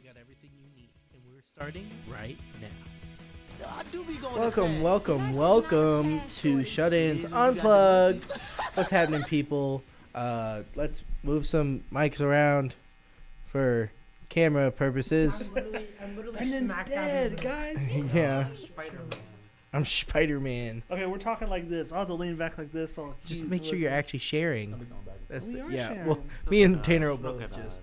got everything you need, and we're starting right now. Welcome to Shut-Ins Unplugged. What's happening, people? Let's move some mics around for camera purposes. I'm literally Brendan's smacked dead, out of guys. Yeah. I'm Spider-Man. Okay, we're talking like this. I'll have to lean back like this. Just make sure you're actually sharing. We are yeah. sharing. Well, me and Tanner will both just.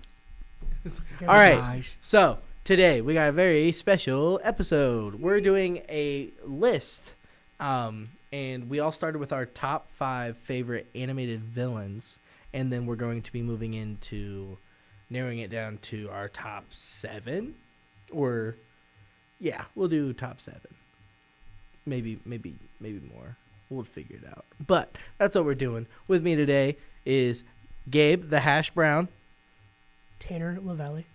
All right. So today we got a very special episode. We're doing a list, and we all started with our top 5 favorite animated villains, and then we're going to be moving into narrowing it down to our top 7, or yeah, we'll do top 7. Maybe more. We'll figure it out. But that's what we're doing. With me today is Gabe, the Hash Brown. Tanner LaValle.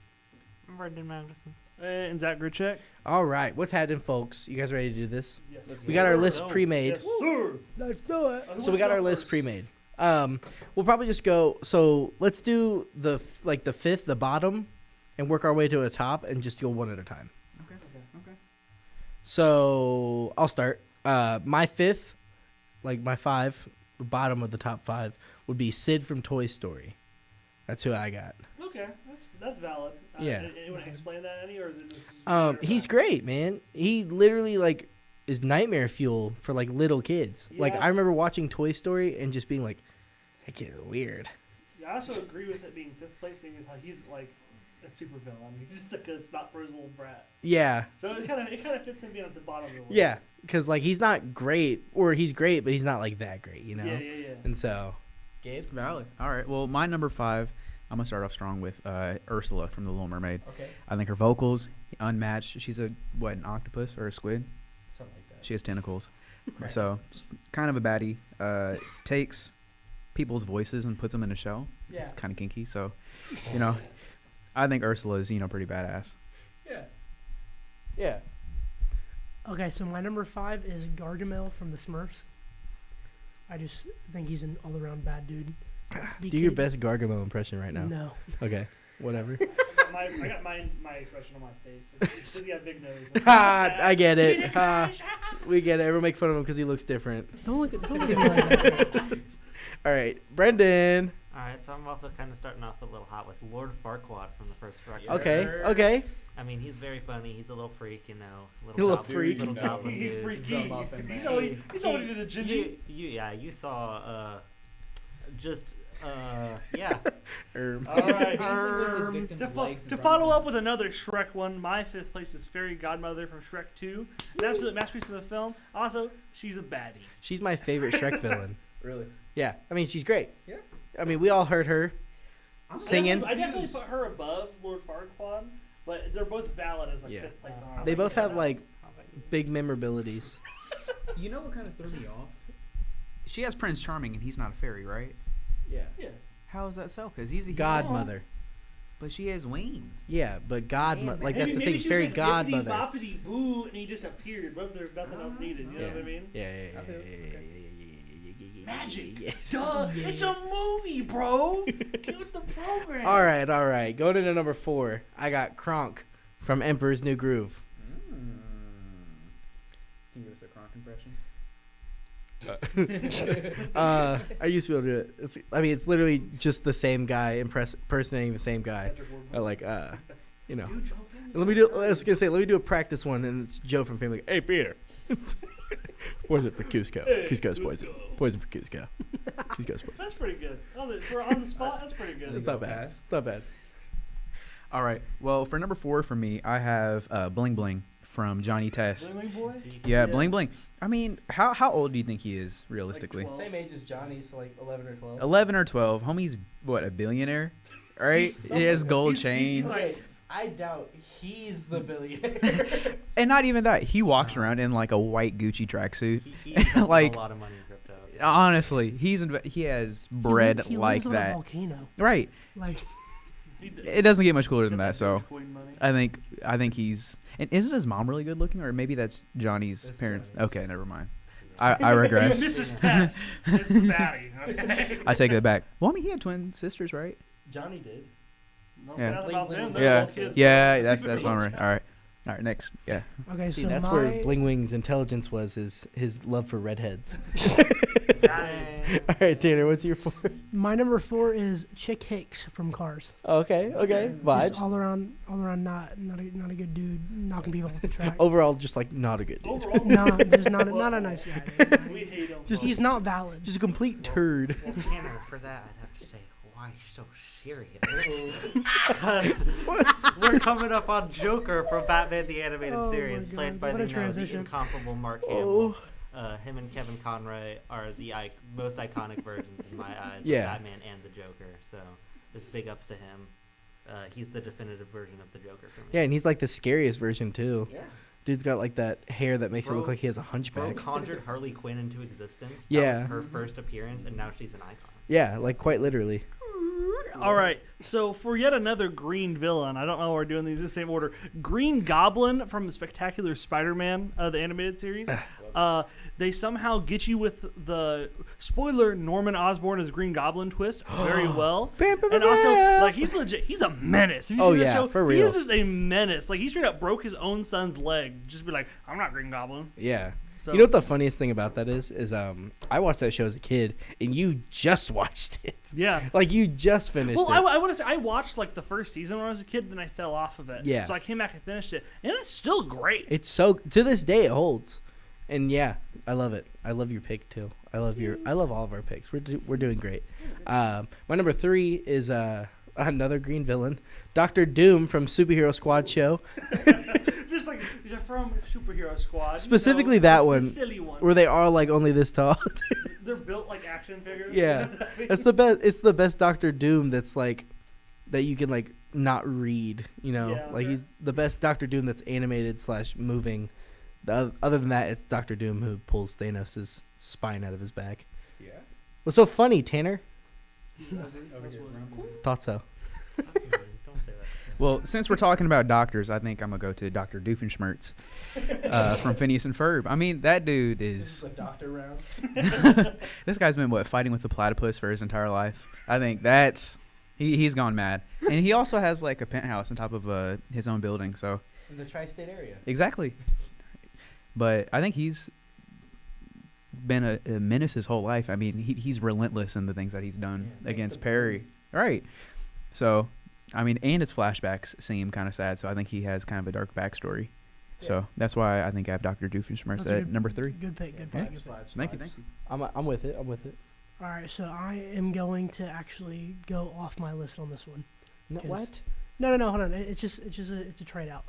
Brendan Magnuson. And Zach Gruchek. All right. What's happening, folks? You guys ready to do this? Yes. We got our list pre-made. Yes, sir. Let's do it. So we got our list pre-made. We'll probably just go. So let's do the fifth, the bottom, and work our way to the top, and just go one at a time. Okay. So I'll start. My 5th, my 5, the bottom of the top 5 would be Sid from Toy Story. That's who I got. Okay, that's valid. Yeah. You want to explain that any, or is it just? He's great, man. He literally is nightmare fuel for little kids. Yeah. I remember watching Toy Story and just being like, that kid is weird. Yeah, I also agree with it being 5th place thing is how he's a super villain. He's just it's not for his little brat. Yeah. So it kind of fits him being at the bottom of the list. Yeah, because he's not great, or he's great, but he's not that great, you know. Yeah. And so, Gabe. Valid. All right. Well, my number 5, I'm gonna start off strong with Ursula from The Little Mermaid. Okay. I think her vocals unmatched. She's an octopus or a squid? Something like that. She has tentacles. Right. So, kind of a baddie. Takes people's voices and puts them in a shell. Yeah. It's kind of kinky. So, I think Ursula is pretty badass. Yeah. Yeah. Okay, so my number 5 is Gargamel from the Smurfs. I just think he's an all-around bad dude. Do your best Gargamel impression right now. No. Okay. Whatever. I got my expression on my face. It's because he got a big nose. I get it. We get it. Everyone make fun of him because he looks different. Don't look at me like that. All right, Brendan. Alright, so I'm also kind of starting off a little hot with Lord Farquaad from the first Shrek. Okay. I mean, he's very funny. He's a little freak, Little freak. Little goblin He's dude. freaky. He's already did a ginger. You saw, yeah. All right. To follow up with another Shrek one, my 5th place is Fairy Godmother from Shrek 2. An absolute masterpiece of the film. Also, she's a baddie. She's my favorite Shrek villain. Really? Yeah. I mean, she's great. Yeah. I mean, we all heard her singing. I definitely put her above Lord Farquaad, but they're both valid as 5th place. On They both have big memorabilities. You know what kind of threw me off? She has Prince Charming, and he's not a fairy, right? Yeah. How is that so? Because he's a Godmother. But she has wings. Yeah, but Godmother, that's the maybe thing. she Fairy was Godmother. Boppity boo, and he disappeared. But there's nothing else needed. You know what I mean? Yeah. Magic. Duh. It's a movie, bro. What's the program? All right. Going into number 4, I got Kronk from Emperor's New Groove. Can you give us a Kronk impression? I used to be able to do it. It's literally just the same guy impersonating the same guy. Let me do a practice one, and it's Joe from Family Guy. Hey, Peter. Poison for Cusco. Cusco's poison. Poison for Cusco. Cusco's poison. That's pretty good. For on the spot, that's pretty good. It's not bad. It's not bad. All right. Well, for number 4 for me, I have Bling Bling from Johnny Test. Bling Boy? Yeah, Bling Bling. I mean, how old do you think he is, realistically? Same age as Johnny, so 11 or 12. 11 or 12. Homie's, a billionaire? Right? He has gold chains. I doubt he's the billionaire. And not even that. He walks around in, a white Gucci tracksuit. He's a lot of money in crypto. Honestly, he has bread he like lives on that. a volcano. Right. It doesn't get much cooler than that, so I think he's... And isn't his mom really good looking, or maybe that's Johnny's parents? Okay, never mind. I regress. Mrs. Test is the baddie. Okay. I take that back. Well, I mean, he had twin sisters, right? Johnny did. Don't Yeah. say nothing about them. Those Yeah, old kids. yeah, that's one right. All right, next. Yeah. Okay, See, so that's my, where Bling Wing's intelligence was, his love for redheads. Nice. All right, Tanner, what's your 4? my number 4 is Chick Hicks from Cars. Okay, Just vibes. all around, not a good dude, knocking people off the track. Overall, just like not a good dude. Overall, No, just not a nice guy. we hate him. He's not valid. Just a complete turd. Well, Tanner, for that, I'd have to say, why are you so serious? 'Cause we're coming up on Joker from Batman the Animated Oh my Series, God, played by what a the transition. incomparable Mark Oh. Hamill. Him and Kevin Conroy are the most iconic versions in my eyes Yeah. of Batman and the Joker. So, just big ups to him. He's the definitive version of the Joker for me. Yeah, and he's like the scariest version too. Yeah. Dude's got like that hair that makes it look Bro- like he has a Bro hunchback. conjured Harley Quinn into existence. That Yeah. was her first appearance, and now she's an icon. Yeah, like quite literally. All right, so for yet another green villain, I don't know why we're doing these in the same order. Green Goblin from the Spectacular Spider-Man, the animated series. They somehow get you with the spoiler Norman Osborn as Green Goblin twist very well, and also like he's legit. He's a menace. Have you Oh, seen the yeah, show? for He real. is just a menace. Like he straight up broke his own son's leg. Just be like, I'm not Green Goblin. Yeah. So, You know what the funniest thing about that is I watched that show as a kid, and you just watched it. yeah. Like you just finished Well, it. I want to say I watched like the first season when I was a kid, then I fell off of it. Yeah. So I came back and finished it, and it's still great. It's so to this day it holds, and yeah, I love it. I love your pick too. I love all of our picks. We're doing great. My number 3 is another green villain, Dr. Doom from Superhero Squad show. Just like you're from Superhero Squad. Specifically that the one, silly one. where they are like only this tall. They're built like action figures. Yeah. You know what I mean? That's the best. It's the best Doctor Doom. That's like that you can like not read. You know, Yeah, like okay. he's the best Doctor Doom that's animated / moving. Other than that, it's Doctor Doom who pulls Thanos' spine out of his back. Yeah. What's so funny, Tanner? Thought so. Don't say that. Well, since we're talking about doctors, I think I'm gonna go to Dr. Doofenshmirtz from Phineas and Ferb. I mean, that dude is. doctor round. This guy's been what, fighting with the platypus for his entire life. I think that's he's gone mad, and he also has like a penthouse on top of his own building. So In the tri-state area. exactly. But I think he's been a menace his whole life. I mean, he's relentless in the things that he's done against Perry. Right. So, I mean, and his flashbacks seem kind of sad. So I think he has kind of a dark backstory. So that's why I think I have Dr. Doofenshmirtz That's a at good- number 3. Good pick. Good Yeah. pick. Thank you. I'm with it. I'm with it. All right, so I am going to actually go off my list on this one. No, Yes. what? No, hold on. It's a trade out,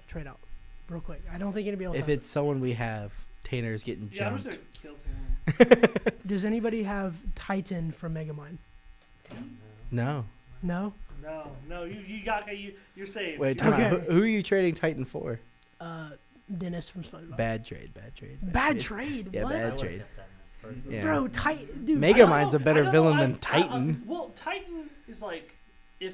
real quick. I don't think anybody else. If has it's someone we have, Tanner's getting Yeah, I'm jumped. just gonna kill Tanner. it. Does anybody have Titan from Megamind? No. No. No, you're saved. Wait, You're- time out. Okay. Who are you trading Titan for? Dennis from SpongeBob. Bad trade. Bad trade. Yeah, what? bad I would trade. get that as first. Yeah. Bro, Titan, dude. Megamind's a I better don't villain know, than Titan. well, Titan is like if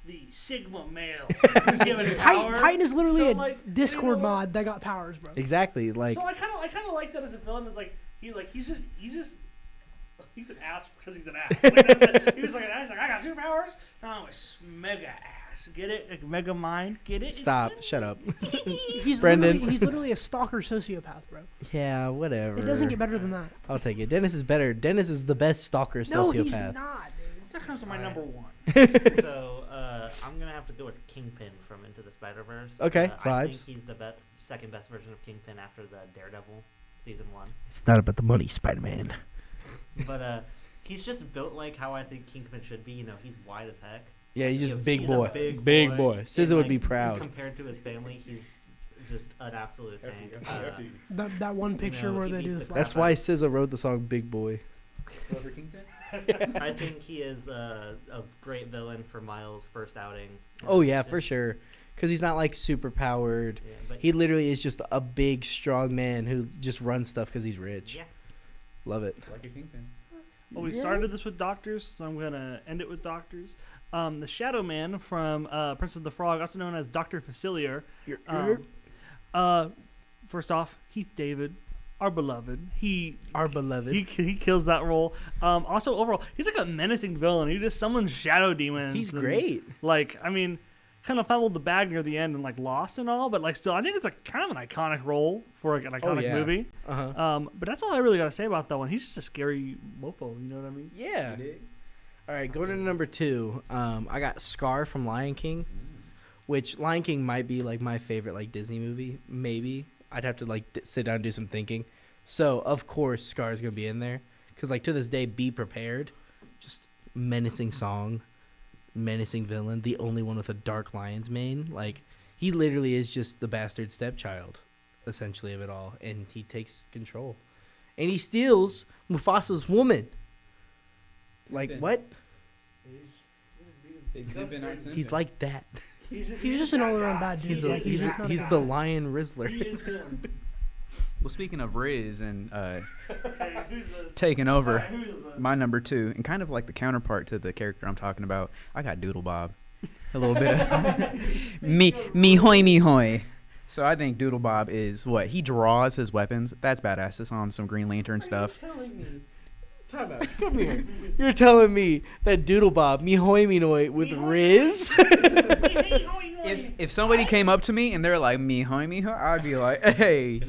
the Sigma male was given power. Titan is literally so, a like, Discord you know what? mod that got powers, bro. Exactly. Like, So I kind of like that as a villain. Is like he's an ass because he's an ass. Like, that's it. He was like an ass. Like I got superpowers. No, I'm a mega ass. Get it? Like, mega mind. Get it? stop. Shut up. He's Brendan. he's literally a stalker sociopath, bro. Yeah, whatever. It doesn't get better than that. I'll take it. Dennis is better. Dennis is the best stalker No, sociopath. he's not, dude. That comes to my Alright. number 1. So I'm gonna have to go with Kingpin from Into the Spider-Verse. Okay, I vibes. think he's the second best version of Kingpin after the Daredevil season 1. It's not about the money, Spider-Man. But he's just built like how I think Kingpin should be. You know, he's wide as heck. Yeah, he's just He's big a boy. big boy. And, SZA would be like, proud. Compared to his family, he's just an absolute tank. That one picture No, where he they do beats the the flash. That's why SZA wrote the song Big Boy. I think he is a great villain for Miles' first outing. Oh, yeah, for sure. Because he's not, like, super powered. Yeah, but He literally is just a big, strong man who just runs stuff because he's rich. yeah. Love it. Well, we Yeah. started this with doctors, so I'm gonna end it with doctors. The Shadow Man from Princess of the Frog, also known as Dr. Facilier. First off, Keith David, our beloved. Our beloved. He kills that role. Also, overall, he's like a menacing villain. He just summons shadow demons. He's and, great. Like, I mean, kind of fumbled the bag near the end and like lost and all, but like still, I think it's like kind of an iconic role for like, an iconic movie. But that's all I really got to say about that one. He's just a scary mofo. You know what I mean? Yeah. All right, going to number 2. I got Scar from Lion King, which Lion King might be like my favorite like Disney movie. Maybe I'd have to like sit down and do some thinking. So of course Scar is gonna be in there because like to this day, Be Prepared, just menacing song, menacing villain, the only one with a dark lion's mane. Like he literally is just the bastard stepchild, essentially of it all, and he takes control, and he steals Mufasa's woman. Like what? He's like that. He's just an all-around bad dude. He's the Lion Rizzler. He is him. Well, speaking of Riz and Hey, who's this? taking over, Who is this? my number 2, and kind of like the counterpart to the character I'm talking about, I got Doodle Bob. A little bit of me hoy. So I think Doodle Bob is what? He draws his weapons. That's badass. It's on some Green Lantern stuff. Time out. Come here. You're telling me that Doodle Bob, me hoy me noy, with Riz? If somebody came up to me and they're like, me hoy, I'd be like, hey,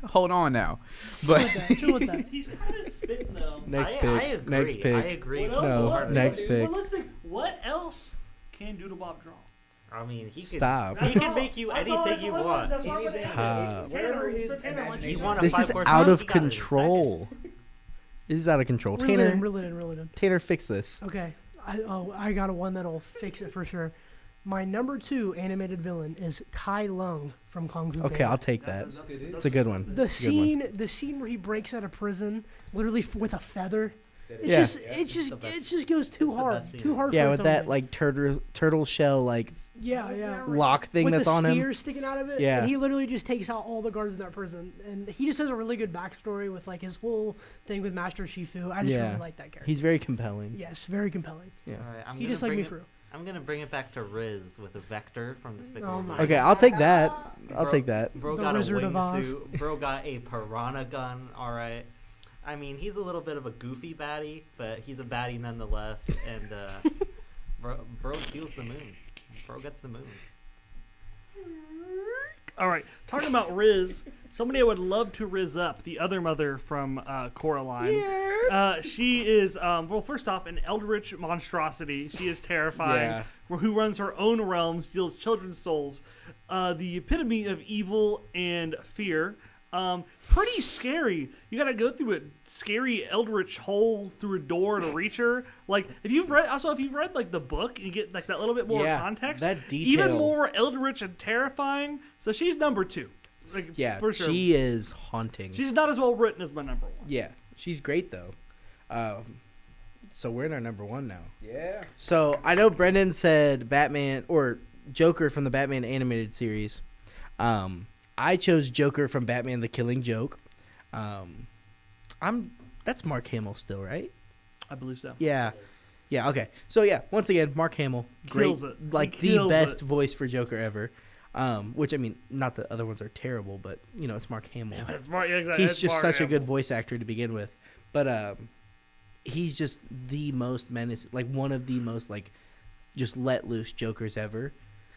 hold on now. But Chill with that. He's kind of spitting though. Next I pick. agree. Next I pick. agree. What No, else? next Well, pick. let's think. What else can Doodle Bob draw? I mean, he could. Stop. He can make you anything you want. Stop. Whatever his You want a This is 5-course out meal, of you got it in control. seconds. This is out of control. Reel it Tanner, in, reel it in. Tanner, fix this. Okay. I got one that'll fix it for sure. My number 2 animated villain is Tai Lung from Kung Fu Okay, Panda. I'll take that. It's a good one. The It's a good one. scene where he breaks out of prison, literally with a feather. It Yeah. just the best. it just goes too It's the hard, best scene. too hard. Yeah, for with its own that good. like turtle shell like yeah. lock thing with that's the on him. spear sticking out of it. Yeah. And he literally just takes out all the guards in that prison, and he just has a really good backstory with like his whole thing with Master Shifu. I just Yeah. really like that character. He's very compelling. Yes, very compelling. Yeah. All right, He just like me through. I'm gonna bring it back to Riz with a vector from the Oh my Okay, I'll take that. I'll take that. Bro The got a Wizard of Oz. wingsuit. Bro got a piranha gun. All right. I mean, he's a little bit of a goofy baddie, but he's a baddie nonetheless. And bro steals the moon. Bro gets the moon. All right, talking about Riz, somebody I would love to Riz up, the other mother from Coraline. She is, well, first off, an eldritch monstrosity. She is terrifying. Yeah. Who runs her own realm, steals children's souls. The epitome of evil and fear. Pretty scary. You gotta go through a scary eldritch hole through a door to reach her. Like if you've read like the book and you get like that little bit more context, that detail. even more eldritch and terrifying. So she's number 2. Like, Yeah, for sure. she is haunting. She's not as well written as my number 1. Yeah, she's great though. So we're in our number 1 now. yeah. So I know Brendan said Batman or Joker from the Batman animated series. I chose Joker from Batman: The Killing Joke. That's Mark Hamill still, right? I believe so. Yeah. Yeah, okay. So yeah, once again, Mark Hamill, great, Kills it. like He the kills best it. voice for Joker ever. Which I mean, not the other ones are terrible, but you know, it's Mark Hamill. It's Mark, yeah, exactly. He's It's just Mark such a Hamill. good voice actor to begin with. But he's just the most menacing, like one of the most like just let loose Jokers ever.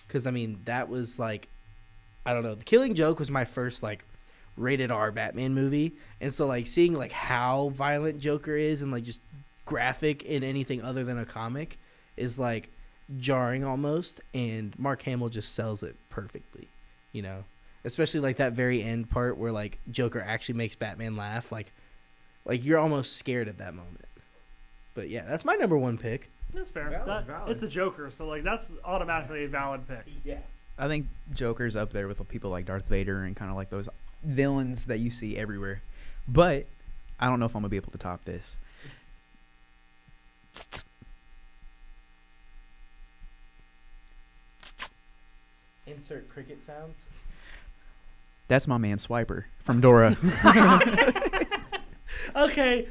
Because I mean, that was like, I don't know, The Killing Joke was my first like rated R Batman movie, and so like seeing like how violent Joker is and like just graphic in anything other than a comic is like jarring almost, and Mark Hamill just sells it perfectly, you know, especially like that very end part where like Joker actually makes Batman laugh, like you're almost scared at that moment. But yeah, that's my number 1 pick. That's fair. Valid. It's the Joker, so like that's automatically a valid pick. Yeah. I think Joker's up there with people like Darth Vader and kind of like those villains that you see everywhere. But I don't know if I'm going to be able to top this. Insert cricket sounds. That's my man Swiper from Dora. Okay.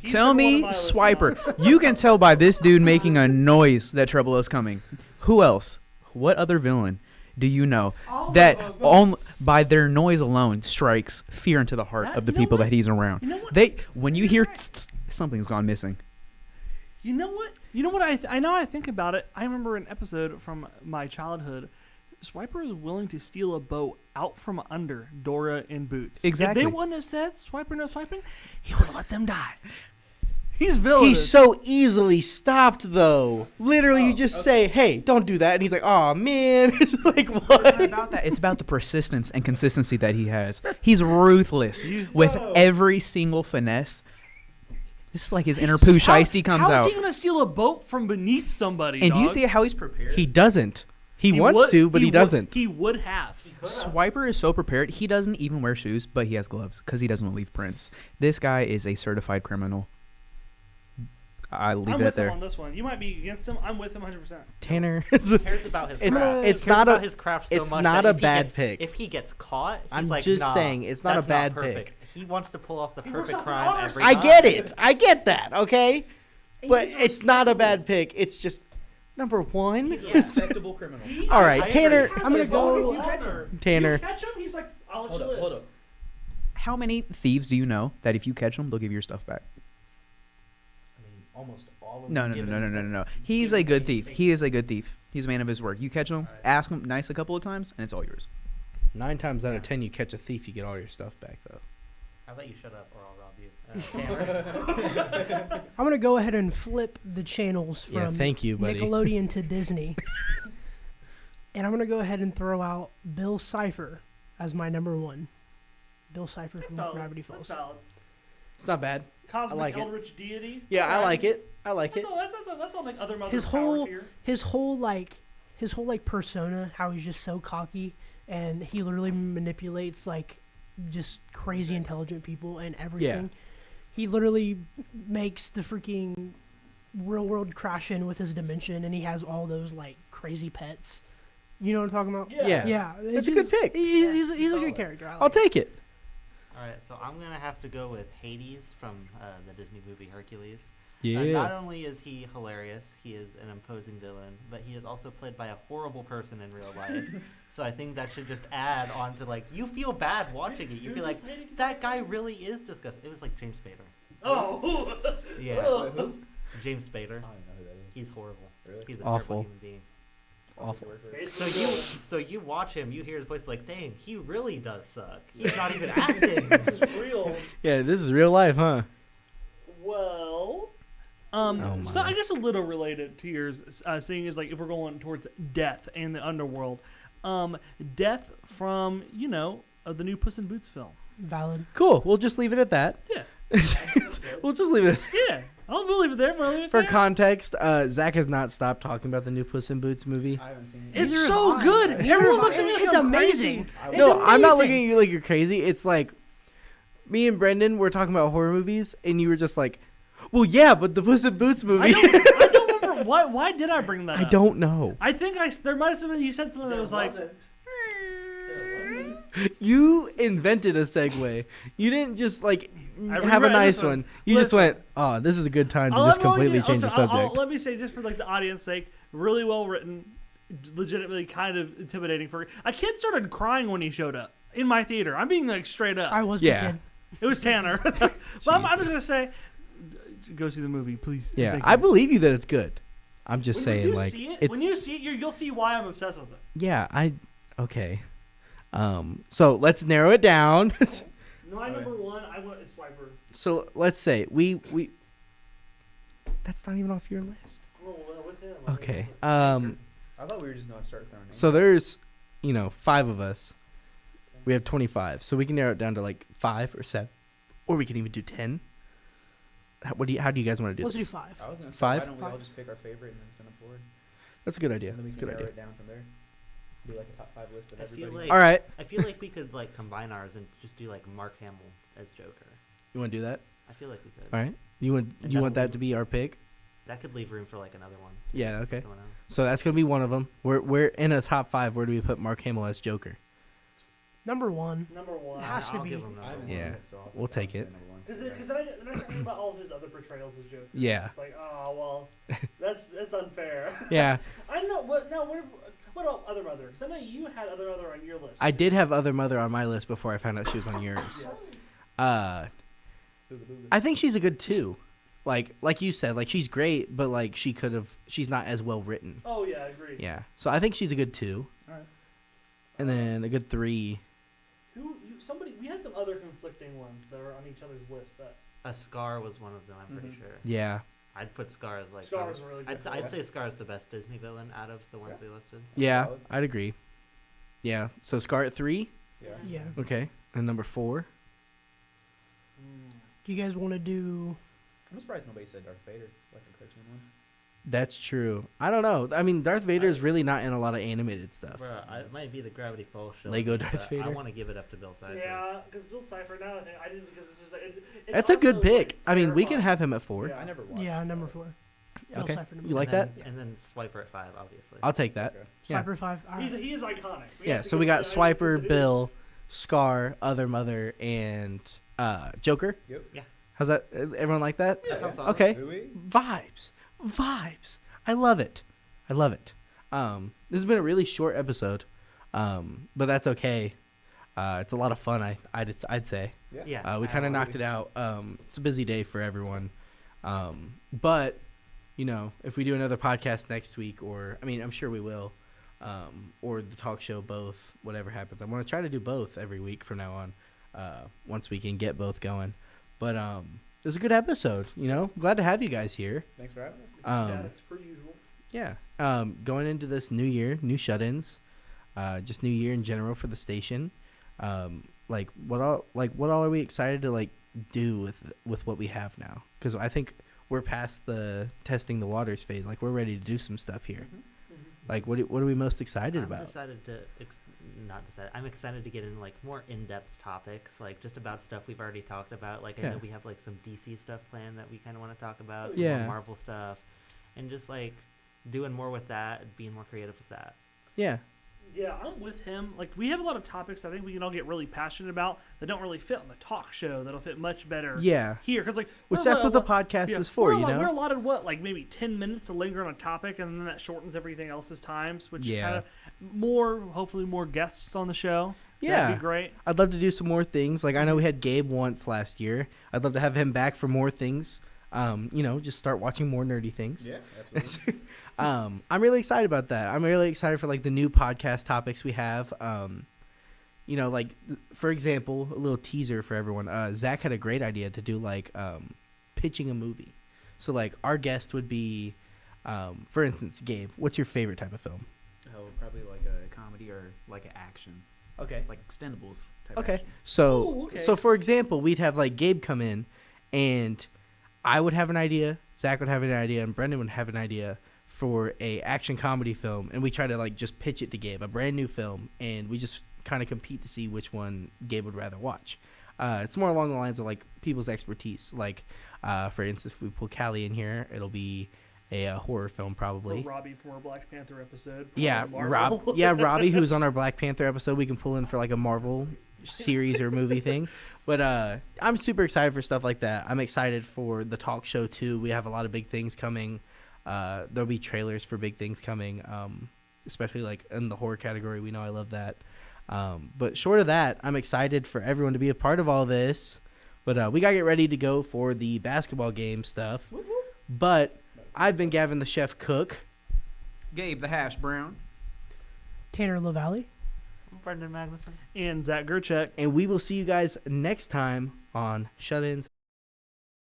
He's Tell been one me, of my lists now. Swiper. You can tell by this dude making a noise that trouble is coming. Who else? What other villain do you know that only by their noise alone, strikes fear into the heart of the people that he's around. You know what? When you hear tss, something's gone missing. You know what? You know what? I know. I think about it. I remember an episode from my childhood. Swiper is willing to steal a boat out from under Dora and Boots. Exactly. If they wouldn't have said Swiper no swiping, he would have let them die. He's villainous. He's so easily stopped, though. Literally, you just say, "Hey, don't do that," and he's like, "Oh man!" It's like what? It's about that. It's about the persistence and consistency that he has. He's ruthless with every single finesse. This is like his inner Pooh Shiesty comes How out. is he gonna steal a boat from beneath somebody? And do you dog? see how he's prepared? He doesn't. He wants would- to, but he would- doesn't. He would have. Swiper is so prepared. He doesn't even wear shoes, but he has gloves because he doesn't want to leave prints. This guy is a certified criminal. I leave I'm it with him there. on this one. You might be against him. I'm with him 100%. Tanner. He cares about his craft. It's He cares not about a- his craft so it's much not that a if he bad gets- pick. If he gets caught, he's I'm like, just nah, saying, it's not a that's bad perfect. pick. He wants to pull off the He works perfect off the crime honor every I time. get it. I get that. Okay, but it's not a bad pick. It's just number one. Respectable criminal. All right, I Tanner. agree. I'm gonna go. Tanner. You catch him, he's like, I'll let you live. up. How many thieves do you know that if you catch them, they'll give you your stuff back? I mean, almost all of No. them He's a good thief. He is a good thief. He's a man of his word. You catch him, ask him nice a couple of times, and it's all yours. 9 times out of 10, you catch a thief, you get all your stuff back, though. How about you shut up or I'll rob you? Tanner? I'm gonna go ahead and flip the channels from Yeah, thank you, buddy. Nickelodeon to Disney, and I'm gonna go ahead and throw out Bill Cipher as my number one. Bill Cipher from Gravity That's Falls. valid. It's not bad. Cosmic like it. Eldritch deity. Yeah, I Alright. like it. I like it. That's all like other Mother's His power whole tier. his whole persona, how he's just so cocky, and he literally manipulates like just crazy intelligent people and everything. He literally makes the freaking real world crash in with his dimension, and he has all those like crazy pets. You know what I'm talking about? Yeah. Yeah, That's a good pick. He's a Solid. good character. I like I'll take it. All right, so I'm gonna have to go with Hades from the Disney movie Hercules. Yeah. Not only is he hilarious, he is an imposing villain, but he is also played by a horrible person in real life. So I think that should just add on to like you feel bad watching it. You feel like that guy really is disgusting. It was like James Spader. Oh. Yeah, James Spader. I don't know who that is. He's horrible. Really? He's a Awful. terrible human being. Awful. So you watch him, you hear his voice like, dang, he really does suck. He's not even acting. This is real. Yeah, this is real life, huh? Well, Oh so my. I guess a little related to yours, seeing as like if we're going towards death and the underworld, death from the new Puss in Boots film. valid. Cool. We'll just leave it at that. Yeah, We'll just leave it. yeah. We'll leave it there. We'll leave it For there. context, Zach has not stopped talking about the new Puss in Boots movie. I haven't seen It's Neither so have I. good. Neither Everyone have looks I. at me like It's I'm amazing. crazy. No, I'm not amazing. looking at you like you're crazy. It's like me and Brendan were talking about horror movies, and you were just like, "Well, yeah, but the Puss in Boots movie." I don't remember why did I bring that I up? don't know. I think there might have been you said something that was like You invented a segue. You didn't just like I have a regret nice this one. one. You just Listen. went, "Oh, this is a good time to I'll just let me- completely change the listen, subject." let me say just for like the audience sake, really well written, legitimately kind of intimidating for a kid started crying when he showed up in my theater. I'm being like straight up. I was Yeah. the kid. It was Tanner. But I'm just gonna say, go see the movie, please. Yeah, Thank I you. believe you that it's good. I'm just When saying, you like, see it, it's when you see it, you'll see why I'm obsessed with it. yeah. Okay. So let's narrow it down. My number one, I went is Swiper. So let's say we. That's not even off your list. Okay. I thought we were just gonna start throwing. So there's, 5 of us. We have 25, so we can narrow it down to like 5 or 7, or we can even do 10. How do you guys want to do Let's do this? 5. I was gonna. 5? Why don't we all just pick our favorite and then send them forward? That's a good idea. And then we That's a can good narrow idea. it down from there. Do like a top 5 list of I feel everybody. like All right, I feel like we could like combine ours and just do like Mark Hamill as Joker. you want to do that? I feel like we could. All right. You want And you want that'll that to be our pick? That could leave room for like another one. Yeah. Okay. Someone else. So that's gonna be one of them. We're in a top 5. Where do we put Mark Hamill as Joker? Number 1. Number one. It has to I'll be. give him I number haven't one. seen Yeah. it, so I'll We'll take say it. number one. Because then I start thinking about all of his other portrayals as Joker. Yeah. It's like, oh well, that's unfair. Yeah. I know, but no, What about Other Mother? Because I know you had Other Mother on your list. I did have Other Mother on my list before I found out she was on yours. Yes. I think she's a good 2. Like you said, like she's great, but like she's not as well written. Oh yeah, I agree. Yeah, so I think she's a good 2. All right. And then a good 3. We had some other conflicting ones that were on each other's list. That A Scar was one of them, I'm pretty sure. Yeah. I'd put Scar as like. Scar was a really good. I'd say Scar is the best Disney villain out of the ones we listed. Yeah, I'd agree. Yeah, so Scar at 3. Yeah. Okay, and number 4. Do you guys want to do? I'm surprised nobody said Darth Vader, like a cartoon one. That's true. I don't know. I mean, Darth Vader is really not in a lot of animated stuff. Bruh, it might be the Gravity Falls show. Lego but Darth Vader? I want to give it up to Bill Cipher. Yeah, because Bill Cipher now I didn't because it's just it's That's a good also, pick. like, I mean, we can terrifying. have him at 4. Yeah. I never watched. Yeah, number 4. Bill Okay. Cipher number You like four. that? And then Swiper at 5, obviously. I'll take that. Okay. Yeah. Swiper 5. All right. He is iconic. Yeah, so we got Swiper, Bill, Scar, Other Mother, and Joker. Yep. Yeah. How's that? Everyone like that? That sounds solid. Okay. Do we? Vibes. I love it. This has been a really short episode, but that's okay. It's a lot of fun. I'd say. Yeah. We kind of knocked it out. It's a busy day for everyone, but you know, if we do another podcast next week, or I mean, I'm sure we will, or the talk show, both, whatever happens, I'm gonna try to do both every week from now on, once we can get both going. But it was a good episode. You know, glad to have you guys here. Thanks for having us. It's per usual. Yeah. Going into this new year, new shut-ins, just new year in general for the station. What all are we excited to like do with what we have now? Because I think we're past the testing the waters phase. Like we're ready to do some stuff here. Like what are we most excited about? I'm excited to get into like more in-depth topics, like just about stuff we've already talked about. Like Yeah. I know we have like some DC stuff planned that we kind of want to talk about. Some Yeah. more Marvel stuff, and just like doing more with that, being more creative with that. Yeah. Yeah, I'm with him. Like, we have a lot of topics I think we can all get really passionate about that don't really fit on the talk show. That'll fit much better Yeah. here. Because, like, Which we're that's what the allowed- podcast yeah, is for, you know? We're allotted, like maybe 10 minutes to linger on a topic, and then that shortens everything else's times, which Yeah. kind of hopefully more guests on the show. Yeah. That'd be great. I'd love to do some more things. Like I know we had Gabe once last year. I'd love to have him back for more things. You know, just start watching more nerdy things. Yeah, absolutely. I'm really excited about that. I'm really excited for like the new podcast topics we have. You know, like for example, a little teaser for everyone. Zach had a great idea to do like pitching a movie. So like our guest would be, for instance, Gabe. What's your favorite type of film? Oh, probably like a comedy or like an action, Okay. like Extendables type. Okay. Action. Ooh, okay. So for example, we'd have like Gabe come in, and I would have an idea, Zach would have an idea, and Brendan would have an idea for a action comedy film, and we try to like just pitch it to Gabe, a brand new film, and we just kind of compete to see which one Gabe would rather watch. It's more along the lines of like people's expertise. Like, for instance, if we pull Callie in here, it'll be a horror film probably. Or Robbie from our Black Panther episode. Yeah, Marvel. Robbie, who's on our Black Panther episode, we can pull in for like a Marvel series or movie thing. But I'm super excited for stuff like that. I'm excited for the talk show too. We have a lot of big things coming. There'll be trailers for big things coming, especially like in the horror category. We know I love that. But short of that, I'm excited for everyone to be a part of all this. But we got to get ready to go for the basketball game stuff. But I've been Gavin the Chef Cook. Gabe the Hash Brown. Tanner LaValle. Brendan Magnuson. And Zach Gerchek. And we will see you guys next time on Shut-Ins